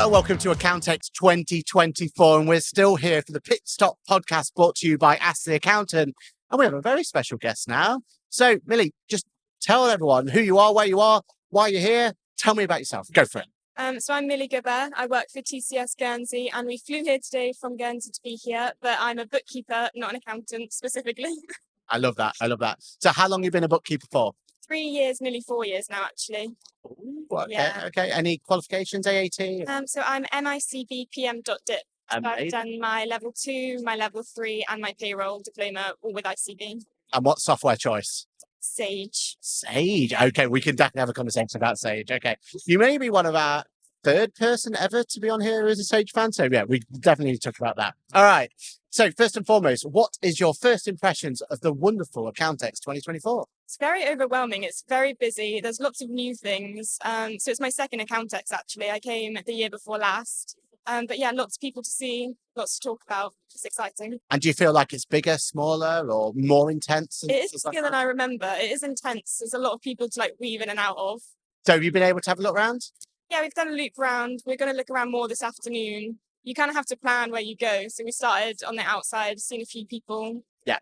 Hello, welcome to Account-X 2024, and we're still here for the Pitstop Podcast brought to you by Ask the Accountant, and we have a very special guest now. So, Millie, just tell everyone who you are, why you're here. Tell me about yourself. Go for it. So I'm Millie Goubert. I work for TCS Guernsey, and we flew here today from Guernsey to be here, but I'm a bookkeeper, not an accountant specifically. I love that. So how long have you been a bookkeeper for? 3 years, nearly 4 years now, actually. Ooh, okay, Yeah. okay. Any qualifications, AAT? So I'm MICB PM.dip. So I've done my level 2, my level 3, and my payroll diploma, all with ICB. And what software choice? Sage. Sage. Okay, we can definitely have a conversation about Sage. Okay. You may be one of our third person ever to be on here as a Sage fan. So yeah, we definitely need to talk about that. All right. So first and foremost, what is your first impressions of the wonderful Account-X 2024? It's very overwhelming. It's very busy. There's lots of new things. So it's my second Account-X, actually. I came the year before last. But yeah, lots of people to see, lots to talk about. It's exciting. And do you feel like it's bigger, smaller, or more intense? It is bigger than I remember. It is intense. There's a lot of people to weave in and out of. So have you been able to have a look around? Yeah, we've done a loop round. We're going to look around more this afternoon. You kind of have to plan where you go. So we started on the outside, seen a few people. Yeah.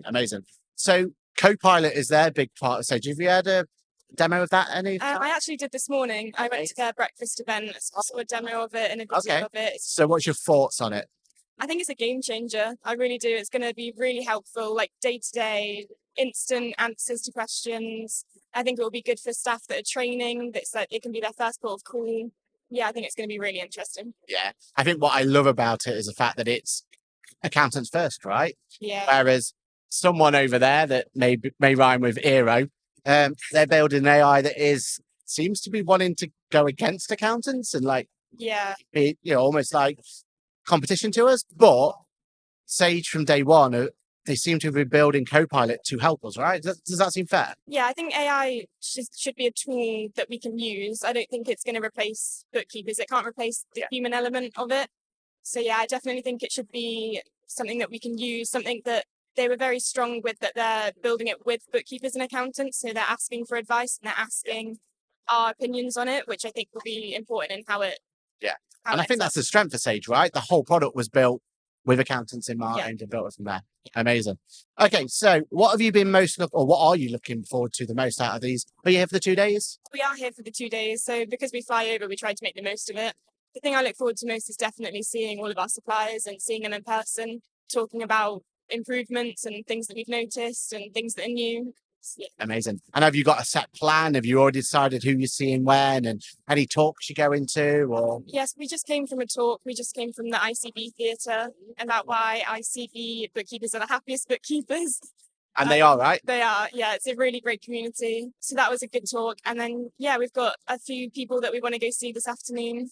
Amazing. So Copilot is their big part of Sage. Have you had a demo of that any time? I actually did this morning. I went to their breakfast event, saw a demo of it and a video of it. So what's your thoughts on it? I think it's a game changer. I really do. It's going to be really helpful, day-to-day, instant answers to questions. I think it will be good for staff that are training. That's it can be their first port of call. Yeah, I think it's going to be really interesting. Yeah. I think what I love about it is the fact that it's accountants first, right? Yeah. Whereas someone over there that may rhyme with Eero, they're building an AI that seems to be wanting to go against accountants and be, almost like competition to us. But Sage from day one, they seem to be building Copilot to help us, right? Does that seem fair? Yeah, I think AI should be a tool that we can use. I don't think it's going to replace bookkeepers. It can't replace the human element of it. So yeah, I definitely think it should be something that we can use, something that they were very strong with, that they're building it with bookkeepers and accountants. So they're asking for advice and they're asking our opinions on it, which I think will be important in how it. Yeah. And I think that's the strength of Sage, right? The whole product was built with accountants in mind and built it from there. Amazing. Okay, so what have you been what are you looking forward to the most out of these? Are you here for the 2 days? We are here for the 2 days. So because we fly over, we try to make the most of it. The thing I look forward to most is definitely seeing all of our suppliers and seeing them in person, talking about improvements and things that we've noticed and things that are new. Yeah. Amazing. And have you got a set plan? Have you already decided who you're seeing when and any talks you go into? Or yes, we just came from a talk. We just came from the ICB theatre about why ICB bookkeepers are the happiest bookkeepers. And they are, right? They are. Yeah, it's a really great community. So that was a good talk. And then we've got a few people that we want to go see this afternoon.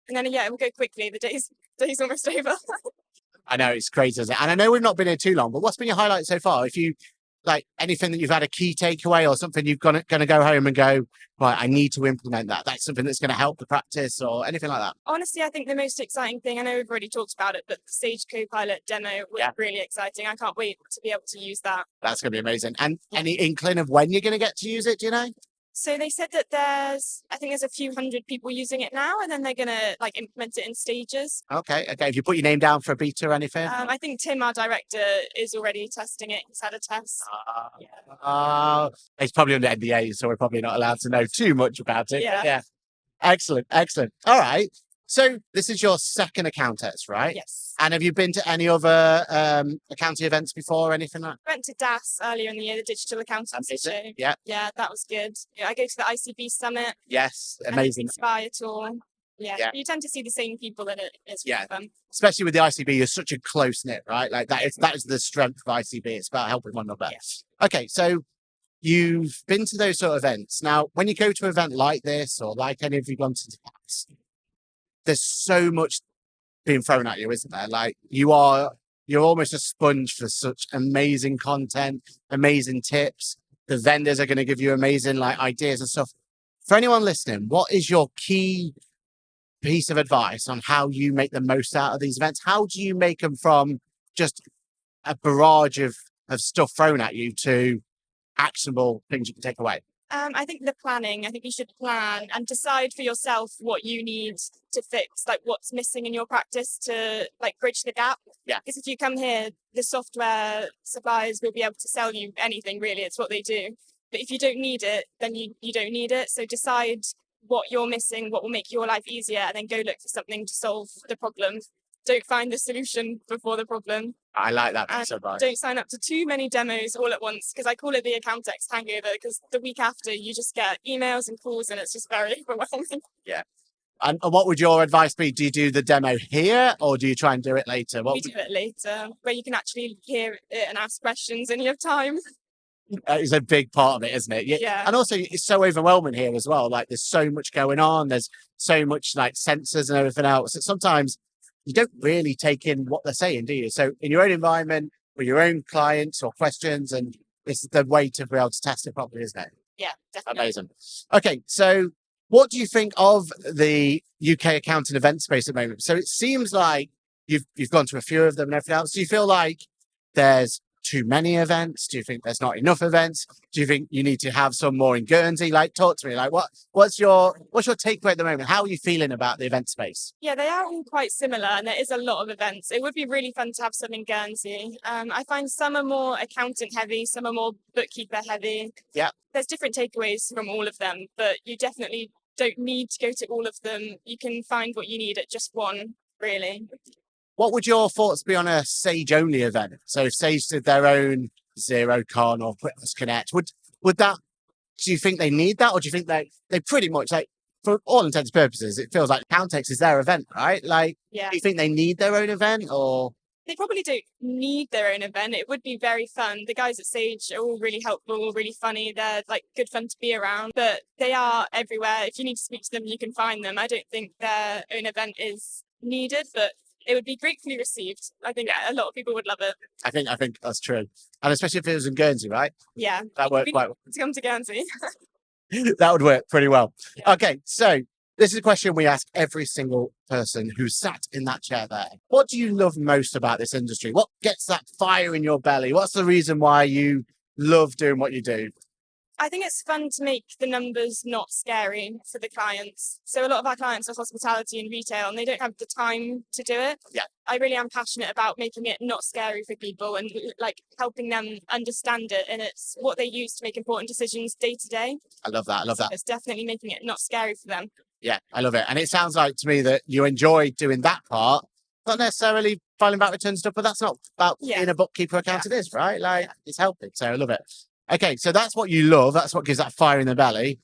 And then it will go quickly. The day's almost over. I know, it's crazy, isn't it? And I know we've not been here too long, but what's been your highlight so far? If you anything that you've had a key takeaway or something you've going to go home and go, right, I need to implement that. That's something that's going to help the practice or anything like that. Honestly, I think the most exciting thing, I know we've already talked about it, but the Sage Copilot demo was really exciting. I can't wait to be able to use that. That's going to be amazing. And any inkling of when you're going to get to use it, do you know? So they said that there's a few hundred people using it now, and then they're going to implement it in stages. Okay. Have you put your name down for a beta or anything? I think Tim, our director, is already testing it. He's had a test. It's probably under NDA, so we're probably not allowed to know too much about it. Yeah. Excellent. All right. So this is your second Account-X, right? Yes. And have you been to any other accounting events before or anything like that? I went to DAS earlier in the year, the Digital Accountancy Show. Yeah. Yeah, that was good. Yeah, I go to the ICB Summit. Yes, amazing. Inspire tour. Yeah, you tend to see the same people in it. It's fun. Especially with the ICB, you're such a close knit, right? That is the strength of ICB. It's about helping one another. Yes. Okay, so you've been to those sort of events. Now, when you go to an event like this or like any of you've gone to the past, there's so much being thrown at you, isn't there? You're almost a sponge for such amazing content, amazing tips. The vendors are going to give you amazing ideas and stuff. For anyone listening, what is your key piece of advice on how you make the most out of these events? How do you make them from just a barrage of stuff thrown at you to actionable things you can take away? I think the planning, I think you should plan and decide for yourself what you need to fix, like what's missing in your practice to like bridge the gap. Yeah. Because if you come here, the software suppliers will be able to sell you anything, really. It's what they do. But if you don't need it, then you don't need it. So decide what you're missing, what will make your life easier, and then go look for something to solve the problem. Don't find the solution before the problem. I like that And piece of advice. don't sign up to too many demos all at once, because I call it the Account-X hangover, because the week after you just get emails and calls and it's just very overwhelming. And what would your advice be? Do you do the demo here or do you try and do it later? We do it later, where you can actually hear it and ask questions and you have time. Is a big part of it, isn't it? Yeah. And also it's so overwhelming here as well. Like there's so much going on. There's so much like sensors and everything else that sometimes you don't really take in what they're saying, do you? So in your own environment with your own clients or questions, and it's the way to be able to test it properly, isn't it? Yeah, definitely. Amazing. Okay, so what do you think of the UK accounting event space at the moment? So it seems like you've gone to a few of them and everything else. Do you feel like there's too many events? Do you think there's not enough events? Do you think you need to have some more in Guernsey? Like, talk to me. Like, what's your takeaway at the moment? How are you feeling about the event space? Yeah, they are all quite similar, and there is a lot of events. It would be really fun to have some in Guernsey. I find some are more accountant heavy, some are more bookkeeper heavy. Yeah. There's different takeaways from all of them, but you definitely don't need to go to all of them. You can find what you need at just one, really. What would your thoughts be on a Sage only event? So if Sage did their own ZeroCon or QuickBooks Connect, would that, do you think they need that? Or do you think they pretty much, like, for all intents and purposes, it feels like Account-X is their event, right? Like, Yeah. do you think they need their own event or? They probably don't need their own event. It would be very fun. The guys at Sage are all really helpful, really funny. They're like good fun to be around, but they are everywhere. If you need to speak to them, you can find them. I don't think their own event is needed, but it would be gratefully received. I think a lot of people would love it. I think that's true. And especially if it was in Guernsey, right? Yeah. That worked quite well. To come to Guernsey. That would work pretty well. Yeah. Okay, so this is a question we ask every single person who sat in that chair there. What do you love most about this industry? What gets that fire in your belly? What's the reason why you love doing what you do? I think it's fun to make the numbers not scary for the clients. So a lot of our clients are hospitality and retail, and they don't have the time to do it. Yeah. I really am passionate about making it not scary for people and like helping them understand it. And it's what they use to make important decisions day to day. I love that. I love that. It's definitely making it not scary for them. Yeah, I love it. And it sounds like to me that you enjoy doing that part, not necessarily filing back return stuff, but that's not about being a bookkeeper accountant is, right? Like it's helping. So I love it. Okay, so that's what you love. That's what gives that fire in the belly.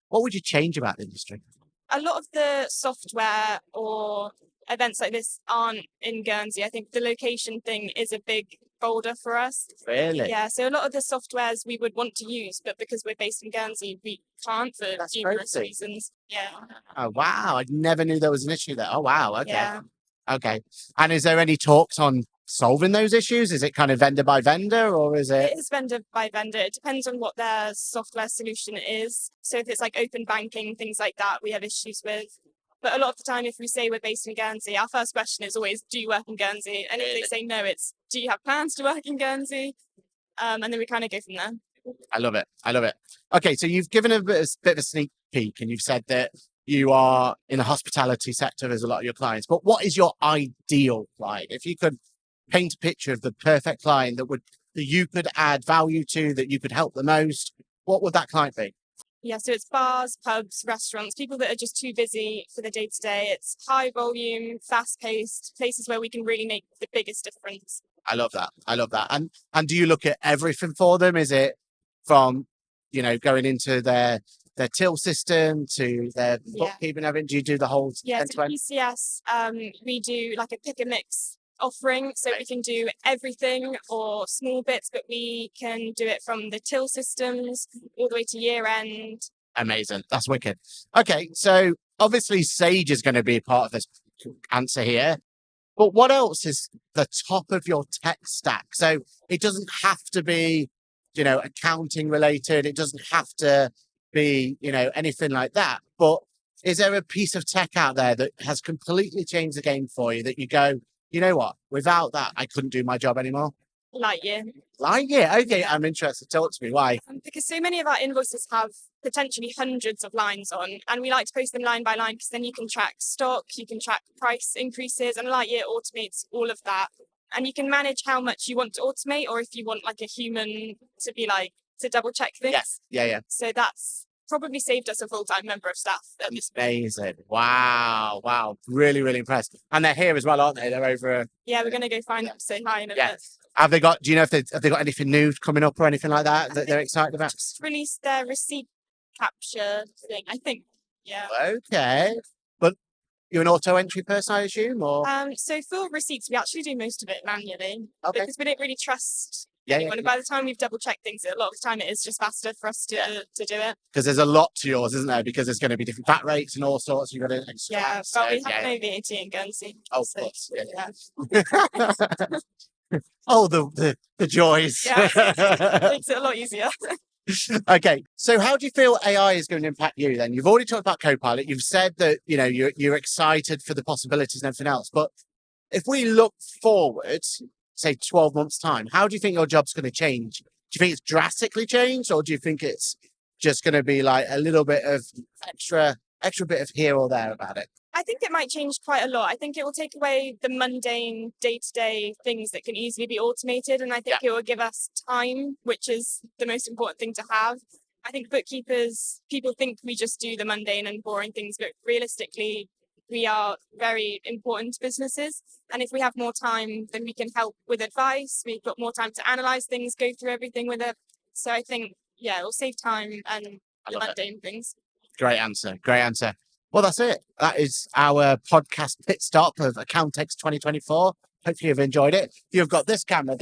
What would you change about the industry? A lot of the software or events like this aren't in Guernsey. I think the location thing is a big boulder for us. Really? Yeah, so a lot of the softwares we would want to use, but because we're based in Guernsey, we can't for numerous reasons. Yeah. Oh, wow. I never knew there was an issue there. Oh, wow. Okay. Yeah. Okay. And is there any talks on solving those issues? Is it kind of vendor by vendor or is it? It is vendor by vendor. It depends on what their software solution is. So if it's like open banking, things like that, we have issues with. But a lot of the time, if we say we're based in Guernsey, our first question is always, do you work in Guernsey? And if they say no, it's, do you have plans to work in Guernsey? And then we kind of go from there. I love it. I love it. Okay, so you've given a bit of a sneak peek and you've said that you are in the hospitality sector as a lot of your clients. But what is your ideal client? If you could paint a picture of the perfect client that you could add value to, that you could help the most, what would that client be? Yeah, so it's bars, pubs, restaurants, people that are just too busy for the day-to-day. It's high volume, fast-paced, places where we can really make the biggest difference. I love that. I love that. And do you look at everything for them? Is it from, going into their till system to their bookkeeping? Do you do the whole end-to-end? PCS, we do like a pick and mix offering, so we can do everything or small bits, but we can do it from the till systems all the way to year end. Amazing. That's wicked. Okay, so obviously Sage is going to be a part of this answer here, but what else is the top of your tech stack? So it doesn't have to be, accounting related. It doesn't have to be, anything like that. But is there a piece of tech out there that has completely changed the game for you that you go, you know what, without that, I couldn't do my job anymore? Lightyear. Lightyear. Okay, I'm interested. Talk to me. Why? Because so many of our invoices have potentially hundreds of lines on, and we like to post them line by line because then you can track stock, you can track price increases, and Lightyear automates all of that. And you can manage how much you want to automate, or if you want like a human to be like to double check things. Yes. Yeah. So that's probably saved us a full-time member of staff. Amazing. Wow. Really, really impressed. And they're here as well, aren't they? They're over. Yeah, we're going to go find them, say hi in a bit. Have they got, do you know if have they got anything new coming up or anything like that they're excited about? Just released their receipt capture thing, I think. Yeah. Okay. But you're an auto entry person, I assume, or? So for receipts, we actually do most of it manually because we don't really trust anyone. And by the time we've double checked things, a lot of the time it is just faster for us to do it. Because there's a lot to yours, isn't there? Because there's going to be different VAT rates and all sorts. You've got to extract. Yeah, but we have no VAT in Guernsey. Oh, of course. Yeah. Oh, the joys. Yeah, makes it a lot easier. Okay, so how do you feel AI is going to impact you then? You've already talked about Copilot. You've said that, you know, you're excited for the possibilities and everything else. But if we look forward, say 12 months' time, how do you think your job's going to change? Do you think it's drastically changed, or do you think it's just going to be like a little bit of extra bit of here or there about it? I think it might change quite a lot. I think it will take away the mundane day-to-day things that can easily be automated. And I think it will give us time, which is the most important thing to have. I think bookkeepers, people think we just do the mundane and boring things, but realistically, we are very important businesses. And if we have more time, then we can help with advice. We've got more time to analyze things, go through everything with it. So I think, it will save time and the mundane things. Great answer. Well, that's it. That is our podcast pit stop of JnG&x 2024. Hopefully you've enjoyed it. You've got this camera.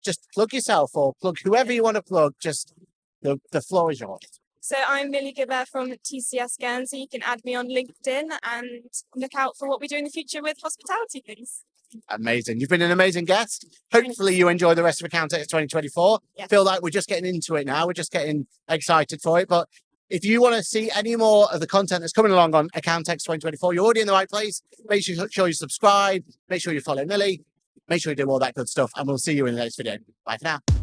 Just plug yourself or plug whoever you want to plug. Just the floor is yours. So I'm Millie Goubert from TCS Guernsey. You can add me on LinkedIn and look out for what we do in the future with hospitality things. Amazing. You've been an amazing guest. Hopefully you enjoy the rest of JnG&x 2024. Yeah. Feel like we're just getting into it now. We're just getting excited for it. But if you want to see any more of the content that's coming along on JnG&x 2024, you're already in the right place. Make sure you subscribe. Make sure you follow Millie. Make sure you do all that good stuff. And we'll see you in the next video. Bye for now.